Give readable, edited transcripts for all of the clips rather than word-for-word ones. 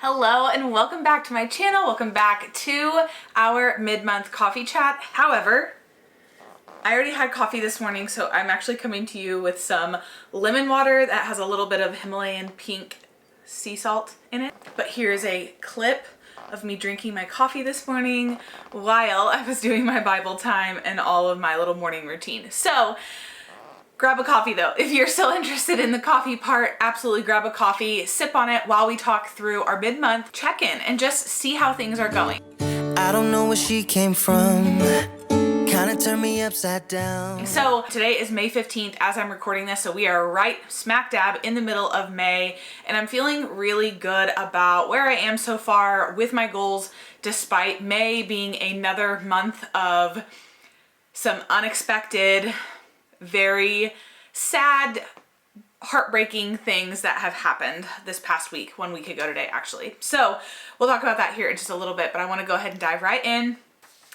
Hello and welcome back to my channel. Welcome back to our mid-month coffee chat. However, I already had coffee this morning, so I'm actually coming to you with some lemon water that has a little bit of Himalayan pink sea salt in it. But here's a clip of me drinking my coffee this morning while I was doing my Bible time and all of my little morning routine. So grab a coffee though. If you're still interested in the coffee part, absolutely grab a coffee, sip on it while we talk through our mid-month check-in and just see how things are going. I don't know where she came from. Kinda turned me upside down. So today is May 15th as I'm recording this, so we are right smack dab in the middle of May, and I'm feeling really good about where I am so far with my goals, despite May being another month of some unexpected, very sad, heartbreaking things that have happened this past week, 1 week ago today actually. So we'll talk about that here in just a little bit, but I want to go ahead and dive right in.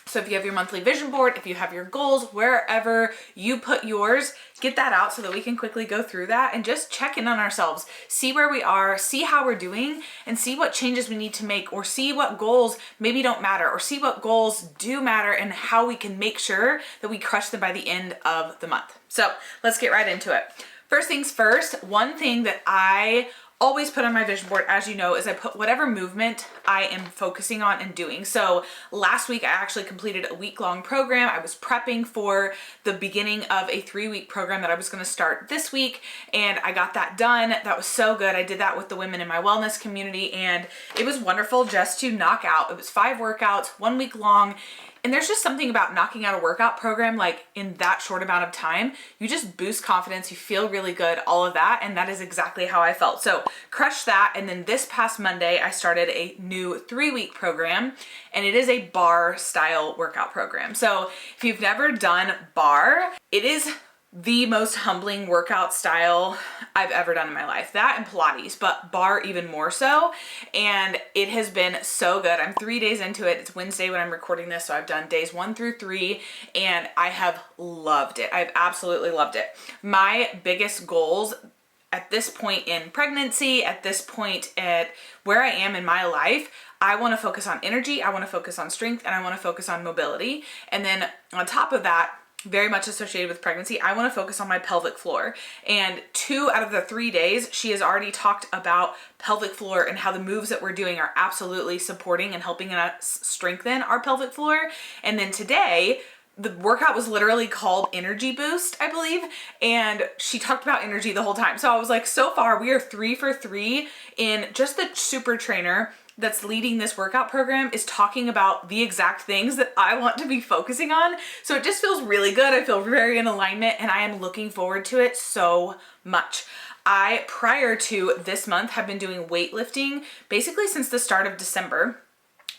So if you have your monthly vision board, if you have your goals, wherever you put yours, get that out so that we can quickly go through that and just check in on ourselves, see where we are, see how we're doing, and see what changes we need to make, or see what goals maybe don't matter, or see what goals do matter and how we can make sure that we crush them by the end of the month. So let's get right into it. First things first, one thing that I always put on my vision board, as you know, is I put whatever movement I am focusing on and doing. So last week I actually completed a week-long program. I was prepping for the beginning of a 3-week program that I was going to start this week, and I got that done. That was so good. I did that with the women in my wellness community, and it was wonderful just to knock out. It was 5 workouts, 1 week long. And there's just something about knocking out a workout program like in that short amount of time. You just boost confidence, you feel really good, all of that, and that is exactly how I felt. So crush that, and then this past Monday I started a new 3-week program, and it is a bar style workout program. So if you've never done bar, it is the most humbling workout style I've ever done in my life. That and Pilates, but bar even more so. And it has been so good. I'm 3 days into it. It's Wednesday when I'm recording this, so I've done days 1 through 3, and I have loved it. I've absolutely loved it. My biggest goals at this point in pregnancy, at this point at where I am in my life, I want to focus on energy, I want to focus on strength, and I want to focus on mobility. And then on top of that, very much associated with pregnancy, I want to focus on my pelvic floor. And 2 out of the 3 days, she has already talked about pelvic floor and how the moves that we're doing are absolutely supporting and helping us strengthen our pelvic floor. And then today, the workout was literally called Energy Boost, I believe, and she talked about energy the whole time. So I was like, so far we are 3 for 3 in just the super trainer that's leading this workout program is talking about the exact things that I want to be focusing on. So it just feels really good. I feel very in alignment, and I am looking forward to it so much. I, prior to this month, have been doing weightlifting basically since the start of December.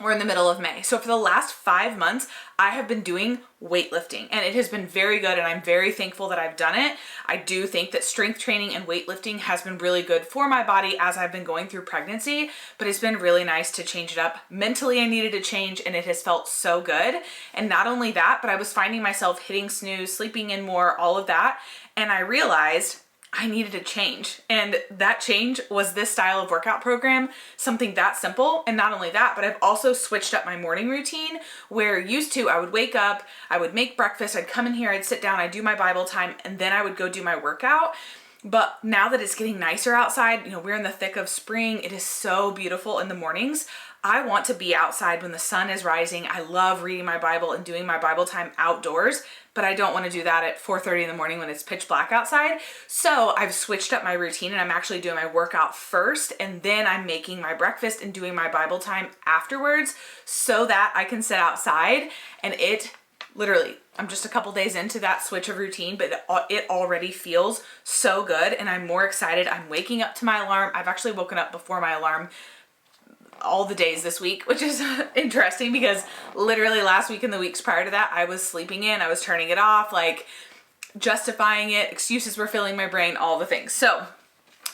We're in the middle of May. So for the last 5 months, I have been doing weightlifting, and it has been very good, and I'm very thankful that I've done it. I do think that strength training and weightlifting has been really good for my body as I've been going through pregnancy, but it's been really nice to change it up. Mentally, I needed to change, and it has felt so good. And not only that, but I was finding myself hitting snooze, sleeping in more, all of that, and I realized I needed a change. And that change was this style of workout program, something that simple. And not only that, but I've also switched up my morning routine, where used to I would wake up, I would make breakfast, I'd come in here, I'd sit down, I'd do my Bible time, and then I would go do my workout. But now that it's getting nicer outside, you know, we're in the thick of spring, it is so beautiful in the mornings. I want to be outside when the sun is rising. I love reading my Bible and doing my Bible time outdoors, but I don't want to do that at 4:30 in the morning when it's pitch black outside. So I've switched up my routine, and I'm actually doing my workout first, and then I'm making my breakfast and doing my Bible time afterwards so that I can sit outside. And it literally, I'm just a couple days into that switch of routine, but it already feels so good, and I'm more excited. I'm waking up to my alarm. I've actually woken up before my alarm all the days this week, which is interesting because literally last week and the weeks prior to that, I was sleeping in, I was turning it off, like justifying it, excuses were filling my brain, all the things. So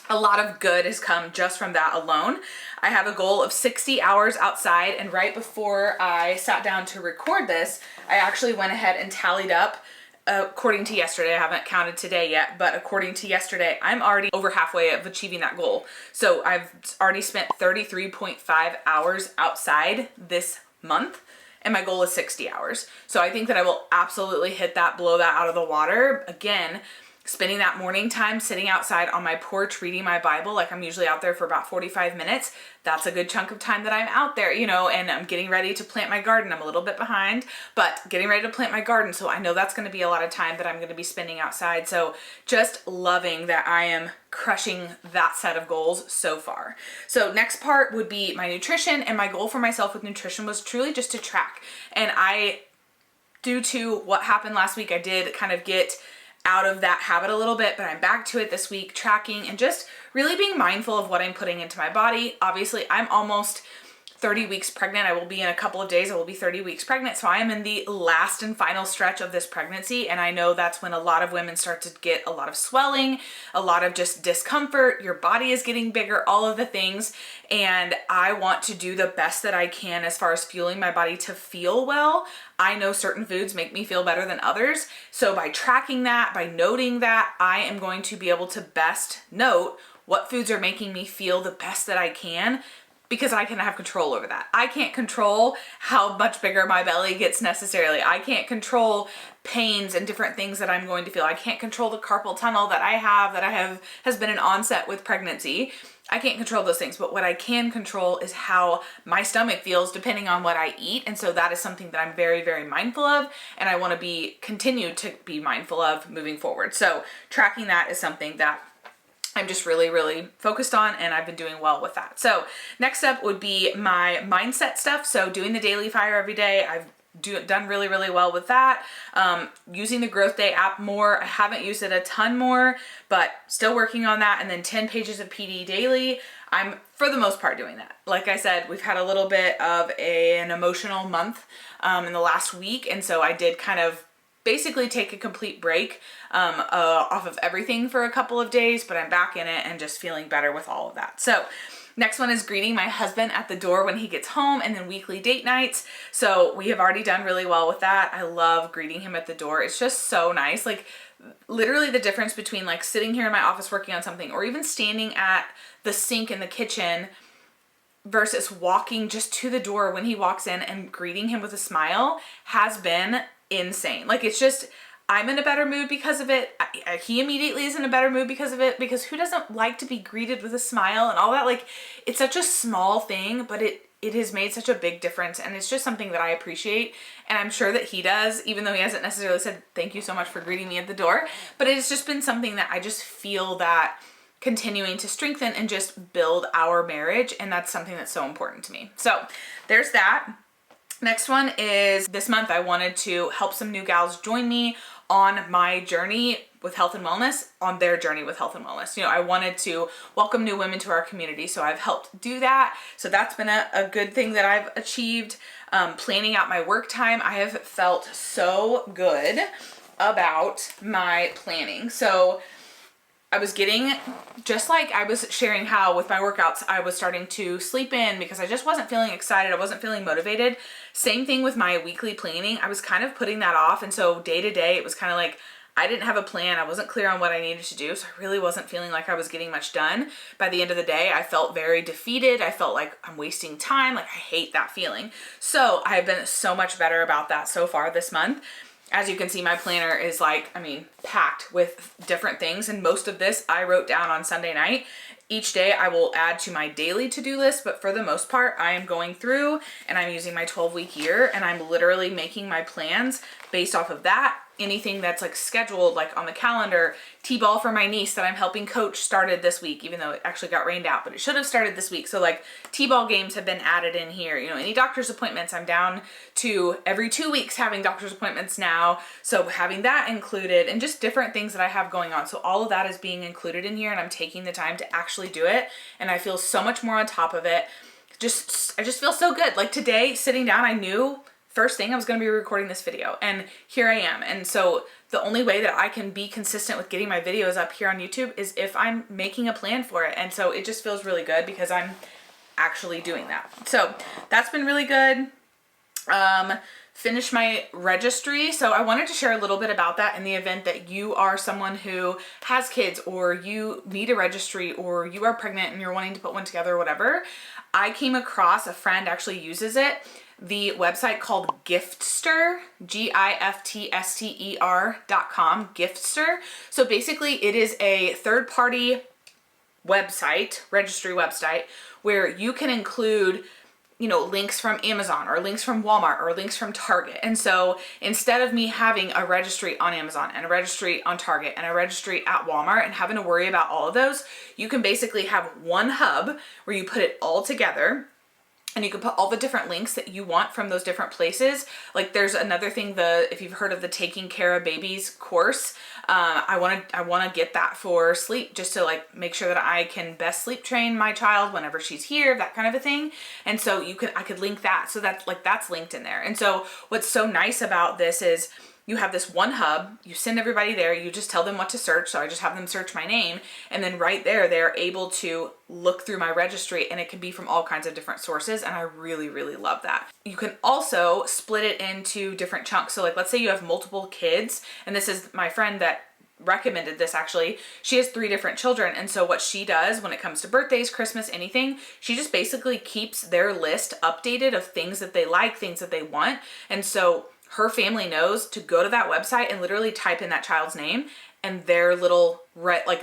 a lot of good has come just from that alone. I have a goal of 60 hours outside, and right before I sat down to record this, I actually went ahead and tallied up according to yesterday, I haven't counted today yet, but according to yesterday, I'm already over halfway of achieving that goal. So I've already spent 33.5 hours outside this month, and my goal is 60 hours. So I think that I will absolutely hit that, blow that out of the water. Again, spending that morning time sitting outside on my porch reading my Bible, like I'm usually out there for about 45 minutes. That's a good chunk of time that I'm out there, you know, and I'm getting ready to plant my garden. I'm a little bit behind, but getting ready to plant my garden. So I know that's going to be a lot of time that I'm going to be spending outside. So just loving that I am crushing that set of goals so far. So next part would be my nutrition, and my goal for myself with nutrition was truly just to track. And due to what happened last week, I did kind of get out of that habit a little bit, but I'm back to it this week, tracking and just really being mindful of what I'm putting into my body. Obviously, I'm almost 30 weeks pregnant. I will be in a couple of days, I will be 30 weeks pregnant. So I am in the last and final stretch of this pregnancy. And I know that's when a lot of women start to get a lot of swelling, a lot of just discomfort. Your body is getting bigger, all of the things. And I want to do the best that I can as far as fueling my body to feel well. I know certain foods make me feel better than others. So by tracking that, by noting that, I am going to be able to best note what foods are making me feel the best that I can, because I can have control over that. I can't control how much bigger my belly gets necessarily. I can't control pains and different things that I'm going to feel. I can't control the carpal tunnel that I have has been an onset with pregnancy. I can't control those things, but what I can control is how my stomach feels depending on what I eat. And so that is something that I'm very, very mindful of, and I want to continue to be mindful of moving forward. So tracking that is something that I'm just really, really focused on, and I've been doing well with that. So next up would be my mindset stuff. So doing the daily fire every day, I've done really, really well with that. Using the Growth Day app more. I haven't used it a ton more, but still working on that. And then 10 pages of PD daily. I'm, for the most part, doing that. Like I said, we've had a little bit of an emotional month in the last week, and so I did kind of basically take a complete break off of everything for a couple of days, but I'm back in it and just feeling better with all of that. So next one is greeting my husband at the door when he gets home, and then weekly date nights. So we have already done really well with that. I love greeting him at the door. It's just so nice. Like literally the difference between like sitting here in my office working on something, or even standing at the sink in the kitchen versus walking just to the door when he walks in and greeting him with a smile has been insane. Like it's just, I'm in a better mood because of it. He immediately is in a better mood because of it, because who doesn't like to be greeted with a smile and all that? Like it's such a small thing, but it has made such a big difference, and it's just something that I appreciate, and I'm sure that he does, even though he hasn't necessarily said thank you so much for greeting me at the door. But it's just been something that I just feel that continuing to strengthen and just build our marriage, and that's something that's so important to me. So there's that. Next one is this month I wanted to help some new gals join me on my journey with health and wellness, on their journey with health and wellness. You know, I wanted to welcome new women to our community, so I've helped do that. So that's been a good thing that I've achieved. Planning out my work time, I have felt so good about my planning. So I was getting, just like I was sharing how with my workouts, I was starting to sleep in because I just wasn't feeling excited. I wasn't feeling motivated. Same thing with my weekly planning. I was kind of putting that off. And so day to day, it was kind of like, I didn't have a plan. I wasn't clear on what I needed to do. So I really wasn't feeling like I was getting much done. By the end of the day, I felt very defeated. I felt like I'm wasting time. Like I hate that feeling. So I've been so much better about that so far this month. As you can see, my planner is like, packed with different things. And most of this I wrote down on Sunday night. Each day I will add to my daily to-do list, but for the most part, I am going through and I'm using my 12-week year, and I'm literally making my plans based off of that. Anything that's like scheduled, like on the calendar. T-ball for my niece that I'm helping coach started this week, even though it actually got rained out, but it should have started this week. So like T-ball games have been added in here. You know, any doctor's appointments, I'm down to every 2 weeks having doctor's appointments now. So having that included, and just different things that I have going on. So all of that is being included in here, and I'm taking the time to actually do it. And I feel so much more on top of it. I just feel so good. Like today, sitting down, I knew first thing I was going to be recording this video, and here I am. And so the only way that I can be consistent with getting my videos up here on YouTube is if I'm making a plan for it. And so it just feels really good because I'm actually doing that. So that's been really good. finished my registry. So I wanted to share a little bit about that in the event that you are someone who has kids, or you need a registry, or you are pregnant and you're wanting to put one together or whatever. I came across, a friend actually uses it, the website called Giftster, Giftster.com, Giftster. So basically it is a third-party website, registry website, where you can include, you know, links from Amazon or links from Walmart or links from Target. And so instead of me having a registry on Amazon and a registry on Target and a registry at Walmart and having to worry about all of those, you can basically have one hub where you put it all together. And you can put all the different links that you want from those different places. Like there's another thing, if you've heard of the Taking Care of Babies course, I want to get that for sleep, just to like make sure that I can best sleep train my child whenever she's here, that kind of a thing. And so I could link that. So that's linked in there. And so what's so nice about this is you have this one hub, you send everybody there, you just tell them what to search. So I just have them search my name, and then right there, they're able to look through my registry, and it can be from all kinds of different sources. And I really, really love that. You can also split it into different chunks. So like, let's say you have multiple kids, and this is my friend that recommended this actually. She has 3 different children. And so what she does when it comes to birthdays, Christmas, anything, she just basically keeps their list updated of things that they like, things that they want. And so her family knows to go to that website and literally type in that child's name, and their little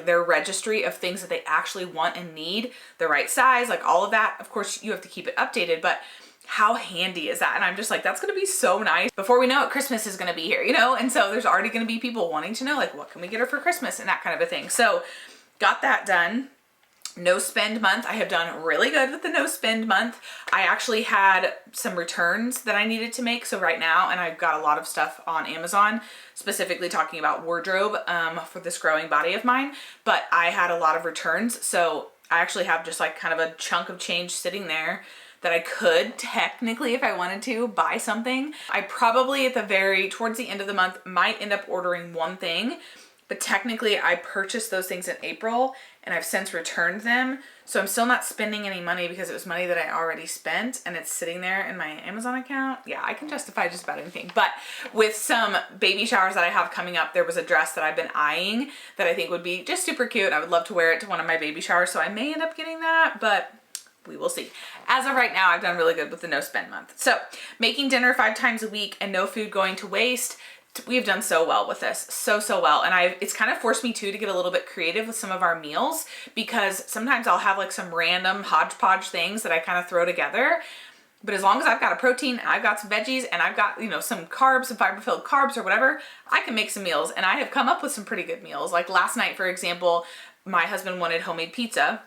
their registry of things that they actually want and need, the right size, like all of that. Of course, you have to keep it updated, but how handy is that? And I'm just like, that's going to be so nice. Before we know it, Christmas is going to be here, you know? And so there's already going to be people wanting to know, like, what can we get her for Christmas and that kind of a thing. So got that done. No spend month. I have done really good with the no spend month. I actually had some returns that I needed to make. So right now, and I've got a lot of stuff on Amazon, specifically talking about wardrobe for this growing body of mine, but I had a lot of returns. So I actually have just like kind of a chunk of change sitting there that I could technically, if I wanted to, buy something. I probably towards the end of the month might end up ordering one thing, but technically I purchased those things in April and I've since returned them. So I'm still not spending any money because it was money that I already spent and it's sitting there in my Amazon account. Yeah, I can justify just about anything. But with some baby showers that I have coming up, there was a dress that I've been eyeing that I think would be just super cute. I would love to wear it to one of my baby showers. So I may end up getting that, but we will see. As of right now, I've done really good with the no spend month. So making dinner 5 times a week and no food going to waste. We've done so well with this, so well. And it's kind of forced me to get a little bit creative with some of our meals, because sometimes I'll have like some random hodgepodge things that I kind of throw together. But as long as I've got a protein and I've got some veggies and I've got, you know, some carbs, some fiber-filled carbs or whatever, I can make some meals. And I have come up with some pretty good meals. Like last night, for example, my husband wanted homemade pizza.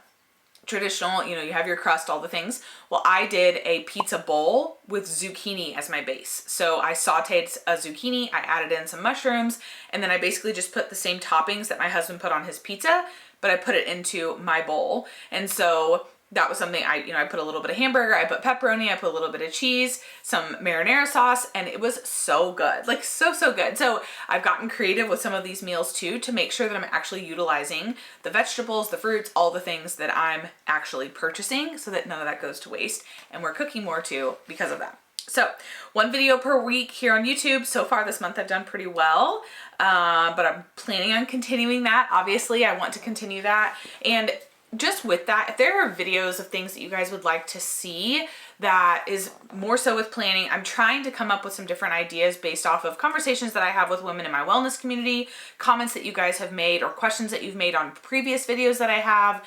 Traditional, you know, you have your crust, all the things. Well, I did a pizza bowl with zucchini as my base. So I sauteed a zucchini, I added in some mushrooms, and then I basically just put the same toppings that my husband put on his pizza, but I put it into my bowl. And so that was something I put a little bit of hamburger, I put pepperoni, I put a little bit of cheese, some marinara sauce, and it was so good, like so good. So I've gotten creative with some of these meals too, to make sure that I'm actually utilizing the vegetables, the fruits, all the things that I'm actually purchasing, so that none of that goes to waste. And we're cooking more too because of that. So 1 video per week here on YouTube. So far this month I've done pretty well, but I'm planning on continuing that. Obviously I want to continue that. And just with that, if there are videos of things that you guys would like to see that is more so with planning, I'm trying to come up with some different ideas based off of conversations that I have with women in my wellness community, comments that you guys have made, or questions that you've made on previous videos that I have,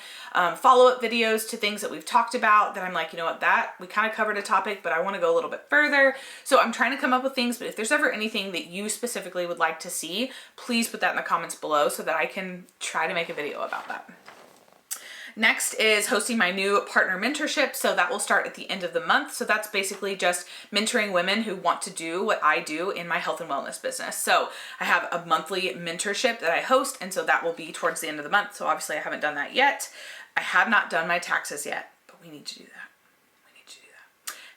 follow-up videos to things that we've talked about that I'm like, you know what, that we kind of covered a topic, but I want to go a little bit further. So I'm trying to come up with things, but if there's ever anything that you specifically would like to see, please put that in the comments below so that I can try to make a video about that. Next is hosting my new partner mentorship. So that will start at the end of the month. So that's basically just mentoring women who want to do what I do in my health and wellness business. So I have a monthly mentorship that I host, and so that will be towards the end of the month. So obviously I haven't done that yet. I have not done my taxes yet, but we need to do that.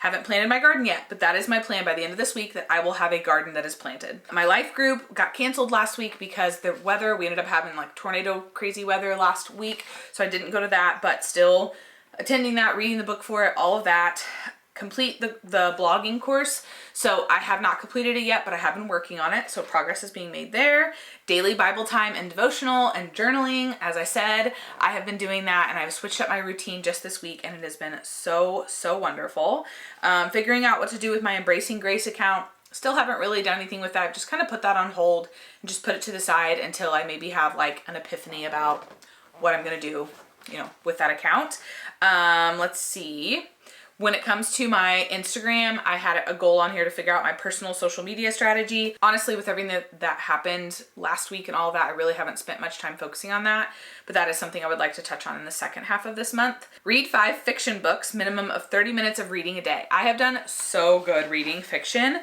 Haven't planted my garden yet, but that is my plan by the end of this week, that I will have a garden that is planted. My life group got canceled last week because the weather, we ended up having like tornado crazy weather last week. So I didn't go to that, but still attending that, reading the book for it, all of that. complete the blogging course. So I have not completed it yet, but I have been working on it. So progress is being made there. Daily Bible time and devotional and journaling. As I said, I have been doing that, and I've switched up my routine just this week, and it has been so wonderful. Figuring out what to do with my Embracing Grace account. Still haven't really done anything with that. Just kind of put that on hold and just put it to the side until I maybe have like an epiphany about what I'm going to do, you know, with that account. Let's see. When it comes to my Instagram, I had a goal on here to figure out my personal social media strategy. Honestly, with everything that happened last week and all that, I really haven't spent much time focusing on that, but that is something I would like to touch on in the second half of this month. Read 5 fiction books, minimum of 30 minutes of reading a day. I have done so good reading fiction.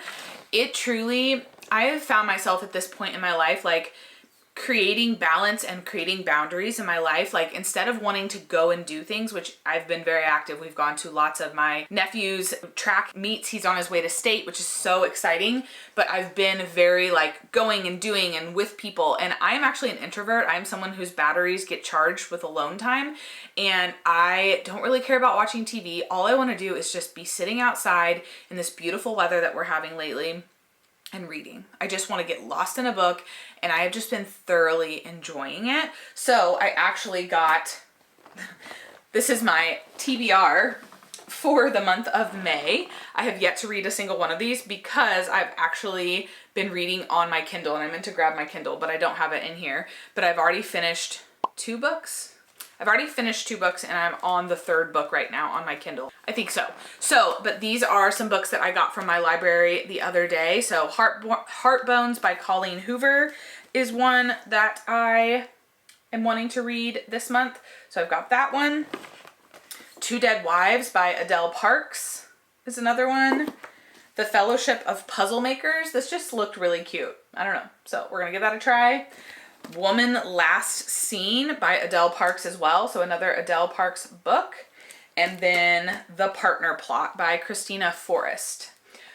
It truly, I have found myself at this point in my life, like, creating balance and creating boundaries in my life. Like, instead of wanting to go and do things, which I've been very active. We've gone to lots of my nephew's track meets. He's on his way to state, which is so exciting, but I've been very like going and doing and with people. And I'm actually an introvert. I'm someone whose batteries get charged with alone time, and I don't really care about watching TV. All I want to do is just be sitting outside in this beautiful weather that we're having lately and reading. I just want to get lost in a book, and I have just been thoroughly enjoying it. So I actually got, this is my TBR for the month of May. I have yet to read a single one of these because I've actually been reading on my Kindle, and I meant to grab my Kindle, but I don't have it in here. But I've already finished 2 books. I've already finished 2 books, and I'm on the 3rd book right now on my Kindle. I think so. But these are some books that I got from my library the other day. So Heartbones by Colleen Hoover is one that I am wanting to read this month. So I've got that one. Two Dead Wives by Adele Parks is another one. The Fellowship of Puzzle Makers. This just looked really cute. I don't know. So we're going to give that a try. Woman Last Seen by Adele Parks as well. So another Adele Parks book. And then The Partner Plot by Christina Forrest.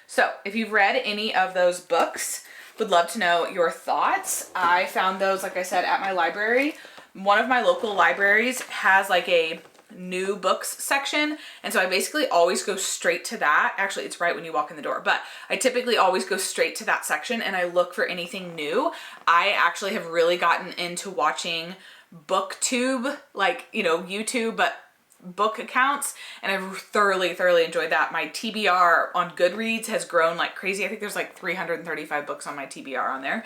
So if you've read any of those books, would love to know your thoughts. I found those, like I said, at my library. One of my local libraries has like a new books section, and so I basically always go straight to that. Actually, it's right when you walk in the door, but I typically always go straight to that section and I look for anything new. I actually have really gotten into watching booktube, like, you know, YouTube, but book accounts, and I've thoroughly enjoyed that. My TBR on Goodreads has grown like crazy. I think there's like 335 books on my TBR on there.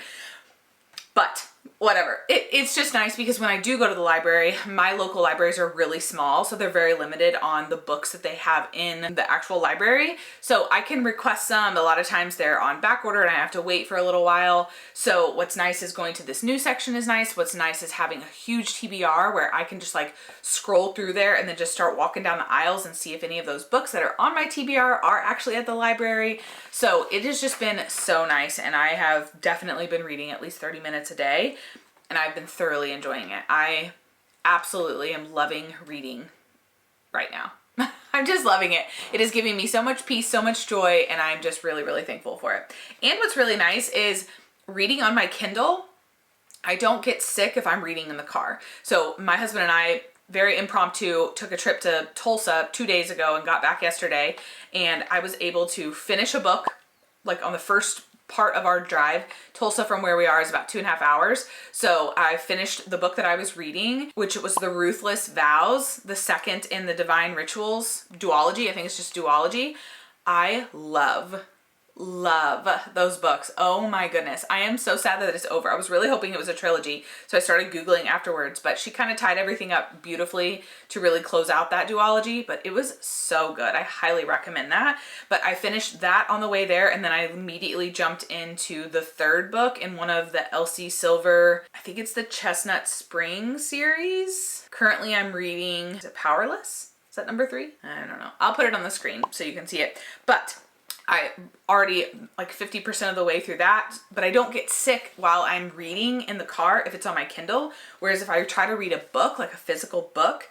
But whatever. It's just nice because when I do go to the library, my local libraries are really small, so they're very limited on the books that they have in the actual library. So I can request some. A lot of times they're on back order and I have to wait for a little while. So what's nice is going to this new section is nice. What's nice is having a huge TBR where I can just like scroll through there and then just start walking down the aisles and see if any of those books that are on my TBR are actually at the library. So it has just been so nice, and I have definitely been reading at least 30 minutes a day. And I've been thoroughly enjoying it. I absolutely am loving reading right now. I'm just loving it. It is giving me so much peace, so much joy, and I'm just really thankful for it. And what's really nice is reading on my Kindle, I don't get sick if I'm reading in the car. So my husband and I, very impromptu, took a trip to Tulsa 2 days ago and got back yesterday, and I was able to finish a book like on the first part of our drive. Tulsa from where we are is about 2.5 hours. So I finished the book that I was reading, which was The Ruthless Vows, the second in the Divine Rituals duology. I think it's just duology. I love those books. Oh my goodness. I am so sad that it's over. I was really hoping it was a trilogy, so I started Googling afterwards, but she kind of tied everything up beautifully to really close out that duology, but it was so good. I highly recommend that. But I finished that on the way there, and then I immediately jumped into the 3rd book in one of the Elsie Silver, I think it's the Chestnut Spring series. Currently I'm reading, is it Powerless? Is that number 3? I don't know. I'll put it on the screen so you can see it. But I already like 50% of the way through that, but I don't get sick while I'm reading in the car if it's on my Kindle. Whereas if I try to read a book, like a physical book,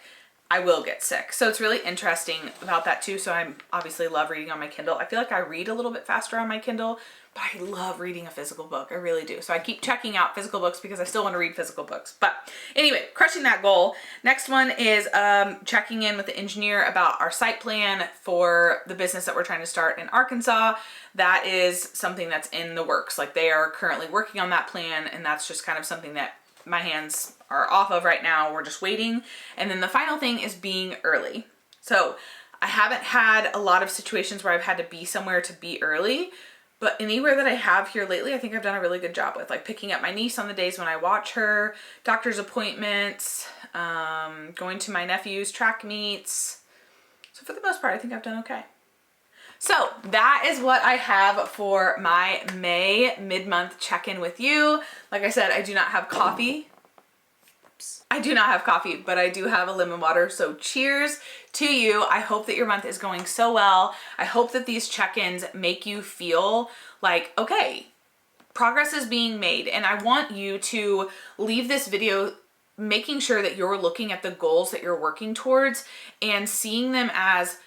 I will get sick. So it's really interesting about that too. So I'm obviously love reading on my Kindle. I feel like I read a little bit faster on my Kindle, but I love reading a physical book. I really do. So I keep checking out physical books because I still want to read physical books. But anyway, crushing that goal. Next one is checking in with the engineer about our site plan for the business that we're trying to start in Arkansas. That is something that's in the works. Like they are currently working on that plan, and that's just kind of something that my hands are off of right now. We're just waiting. And then the final thing is being early. So I haven't had a lot of situations where I've had to be somewhere to be early, but anywhere that I have here lately, I think I've done a really good job with, like picking up my niece on the days when I watch her, doctor's appointments, going to my nephew's track meets. So for the most part, I think I've done okay. So that is what I have for my May mid-month check-in with you. Like I said, I do not have coffee. I do not have coffee, but I do have a lemon water. So cheers to you. I hope that your month is going so well. I hope that these check-ins make you feel like, okay, progress is being made. And I want you to leave this video making sure that you're looking at the goals that you're working towards and seeing them as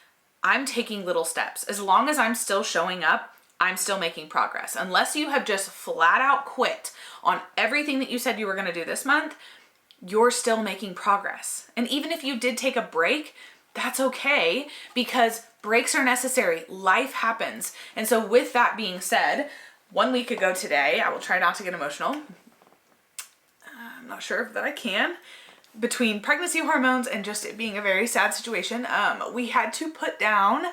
I'm taking little steps. As long as I'm still showing up, I'm still making progress. Unless you have just flat out quit on everything that you said you were going to do this month, you're still making progress. And even if you did take a break, that's okay, because breaks are necessary. Life happens. And so with that being said, 1 week ago today, I will try not to get emotional. I'm not sure that I can. Between pregnancy hormones and just it being a very sad situation, we had to put down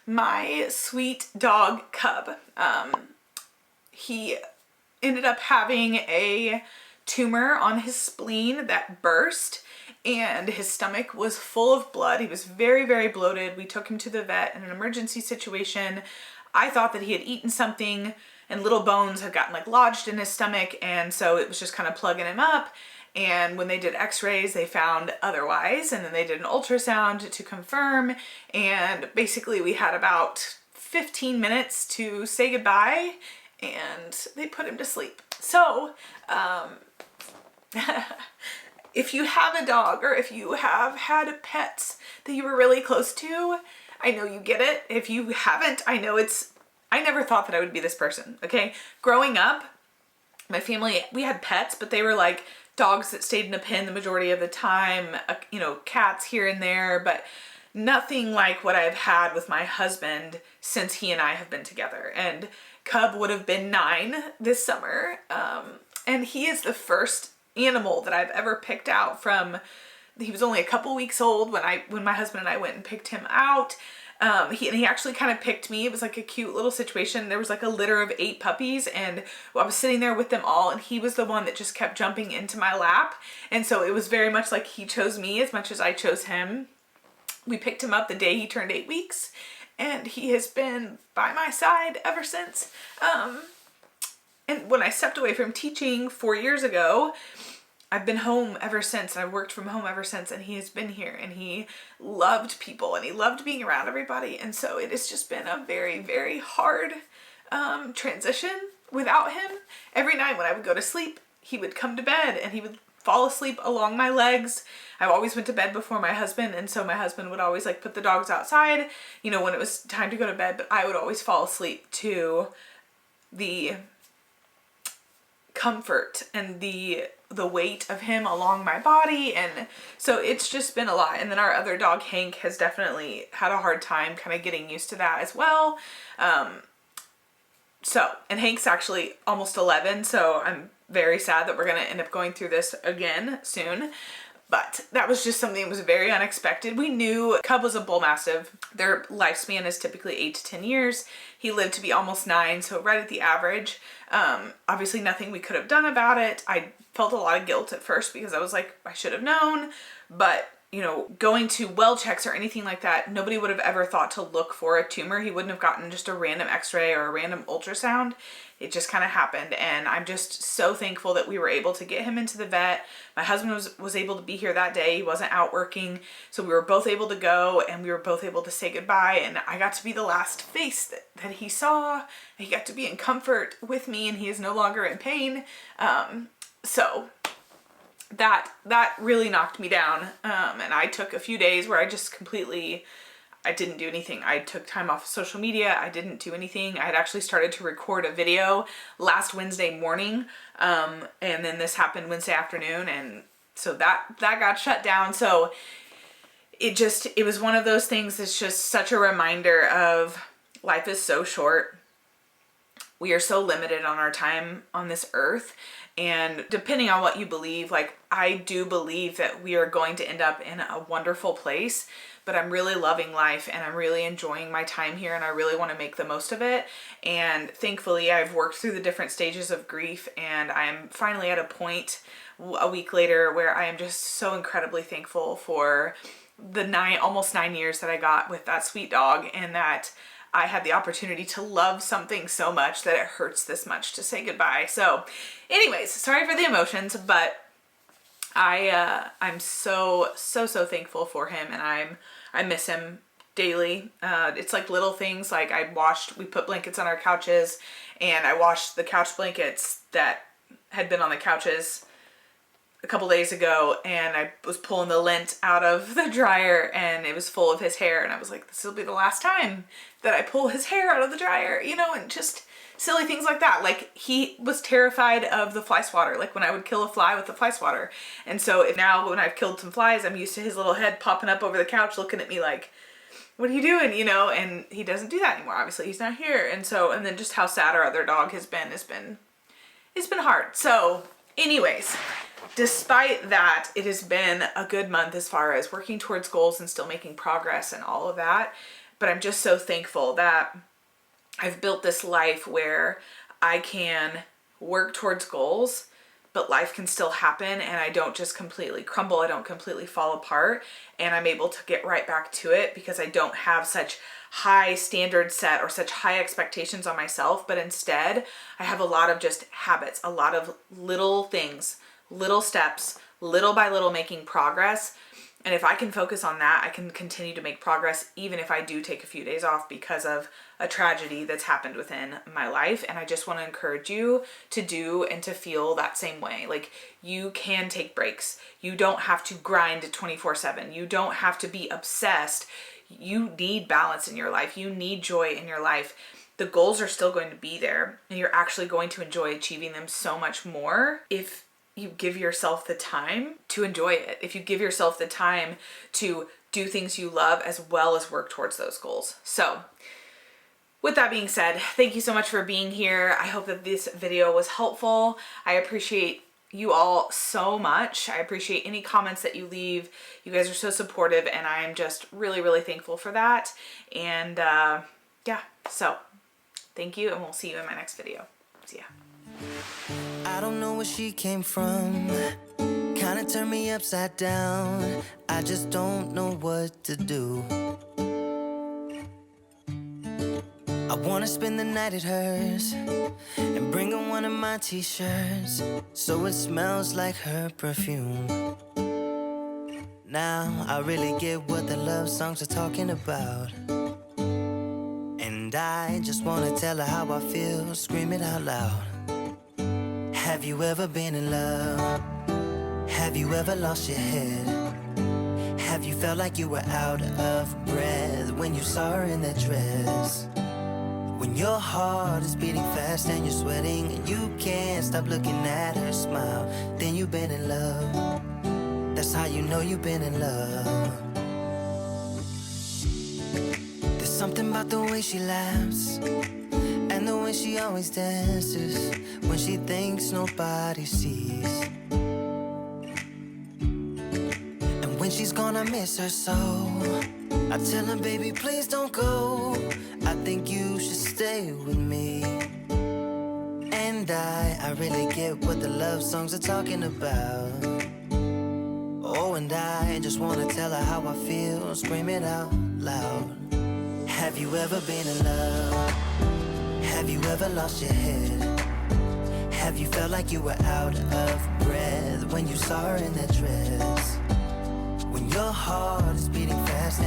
my sweet dog Cub. He ended up having a tumor on his spleen that burst, and his stomach was full of blood. He was very, very bloated. We took him to the vet in an emergency situation. I thought that he had eaten something and little bones had gotten like lodged in his stomach, and so it was just kind of plugging him up. And when they did x-rays, they found otherwise. And then they did an ultrasound to confirm. And basically we had about 15 minutes to say goodbye, and they put him to sleep. So, if you have a dog or if you have had pets that you were really close to, I know you get it. If you haven't, I know I never thought that I would be this person, okay? Growing up, my family, we had pets, but they were like dogs that stayed in a pen the majority of the time, cats here and there, but nothing like what I've had with my husband since he and I have been together. And Cub would have been 9 this summer. And he is the first animal that I've ever picked out from, he was only a couple weeks old when my husband and I went and picked him out. He actually kind of picked me. It was like a cute little situation. There was like a litter of 8 puppies, and I was sitting there with them all, and he was the one that just kept jumping into my lap. And so it was very much like he chose me as much as I chose him. We picked him up the day he turned 8 weeks, and he has been by my side ever since. And when I stepped away from teaching 4 years ago, I've been home ever since. I've worked from home ever since, and he has been here, and he loved people, and he loved being around everybody. And so it has just been a very, very hard transition without him. Every night when I would go to sleep, he would come to bed and he would fall asleep along my legs. I always went to bed before my husband, and so my husband would always like put the dogs outside, when it was time to go to bed, but I would always fall asleep to the comfort and the weight of him along my body. And so it's just been a lot. And then our other dog, Hank, has definitely had a hard time kind of getting used to that as well. And Hank's actually almost 11, so I'm very sad that we're going to end up going through this again soon. But that was just something that was very unexpected. We knew Cub was a bull mastiff. Their lifespan is typically 8 to 10 years. He lived to be almost 9, so right at the average. Obviously nothing we could have done about it. I felt a lot of guilt at first because I was like, I should have known. But, going to well checks or anything like that, nobody would have ever thought to look for a tumor. He wouldn't have gotten just a random x-ray or a random ultrasound. It just kind of happened, and I'm just so thankful that we were able to get him into the vet. My husband was able to be here that day. He wasn't out working, so we were both able to go, and we were both able to say goodbye, and I got to be the last face that he saw. He got to be in comfort with me, and he is no longer in pain. So that really knocked me down. And I took a few days where I just completely, I didn't do anything. I took time off of social media. I didn't do anything. I had actually started to record a video last Wednesday morning. And then this happened Wednesday afternoon. And so that got shut down. So it was one of those things that's just such a reminder of life is so short. We are so limited on our time on this earth. And depending on what you believe, like I do believe that we are going to end up in a wonderful place, but I'm really loving life and I'm really enjoying my time here and I really want to make the most of it. And thankfully I've worked through the different stages of grief and I'm finally at a point a week later where I am just so incredibly thankful for the almost 9 years that I got with that sweet dog, and that I had the opportunity to love something so much that it hurts this much to say goodbye. So anyways, sorry for the emotions, but I'm so thankful for him, and I miss him daily. It's like little things, like we put blankets on our couches, and I washed the couch blankets that had been on the couches a couple days ago, and I was pulling the lint out of the dryer and it was full of his hair, and I was like, this will be the last time that I pull his hair out of the dryer, you know, and just silly things like that. Like he was terrified of the fly swatter, like when I would kill a fly with the fly swatter. And so now when I've killed some flies, I'm used to his little head popping up over the couch looking at me like, what are you doing, you know? And he doesn't do that anymore. Obviously he's not here. And so, and then just how sad our other dog has been, it's been hard. So anyways, despite that, it has been a good month as far as working towards goals and still making progress and all of that. But I'm just so thankful that I've built this life where I can work towards goals, but life can still happen and I don't just completely crumble. I don't completely fall apart, and I'm able to get right back to it because I don't have such high standards set or such high expectations on myself, but instead I have a lot of just habits, a lot of little things, little steps, little by little making progress. And if I can focus on that, I can continue to make progress even if I do take a few days off because of a tragedy that's happened within my life. And I just want to encourage you to do and to feel that same way. Like you can take breaks. You don't have to grind 24/7. You don't have to be obsessed. You need balance in your life. You need joy in your life. The goals are still going to be there, and you're actually going to enjoy achieving them so much more if you give yourself the time to enjoy it. If you give yourself the time to do things you love as well as work towards those goals. So with that being said, thank you so much for being here. I hope that this video was helpful. I appreciate you all so much. I appreciate any comments that you leave. You guys are so supportive, and I am just really, really thankful for that. And yeah, so thank you, and we'll see you in my next video. See ya. I don't know where she came from, kinda turned me upside down. I just don't know what to do. I wanna spend the night at hers and bring her one of my t-shirts so it smells like her perfume. Now I really get what the love songs are talking about, and I just wanna tell her how I feel, scream it out loud. Have you ever been in love? Have you ever lost your head? Have you felt like you were out of breath when you saw her in that dress? When your heart is beating fast and you're sweating and you can't stop looking at her smile, then you've been in love. That's how you know you've been in love. There's something about the way she laughs and the way she always dances when she thinks nobody sees. And when she's gone, I miss her so. I tell her, baby, please don't go. I think you should stay with me. And I really get what the love songs are talking about. Oh, and I just wanna tell her how I feel, scream it out loud. Have you ever been in love? Have you ever lost your head? Have you felt like you were out of breath when you saw her in that dress? When your heart is beating fast